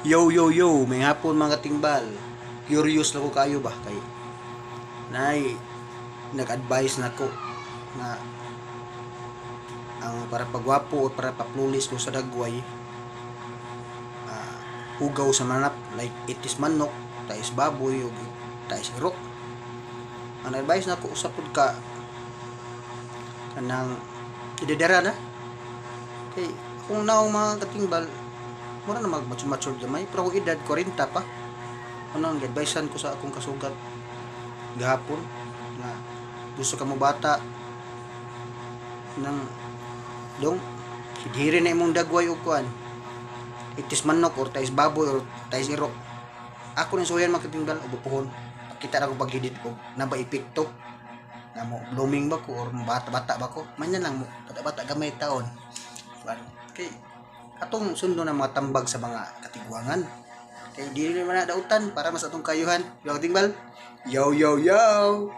Yo yo yo, may hapon mga timbal. Curious lang ko kayo ba kay nay nag-advise nako na ang para pagwapo o para paplulis ko sa dagway hugaw sa manap like itis manok, tais baboy o tais irok. Ang advice nako usapod ka kanang idedera na kay kung naong mga katimbal mura na mag-mature gamay pero kung edad 40 pa ano ang advicean ko sa akong kasugat gahapon na gusto ka mo bata ng dong hidhiri na imong dagway og kuan itis manok or tais baboy or tais irok ako ni suyan makatimbal og bupuhon kita na ko paghidit ko na ba epekto na mo blooming ba ko or bata-bata ba ko manyan lang mo bata-bata gamay taon kay atong sundo na mga tambag sa mga katigwangan kay dili naman na dautan para mas atong kayuhan yung timbal yo yo yo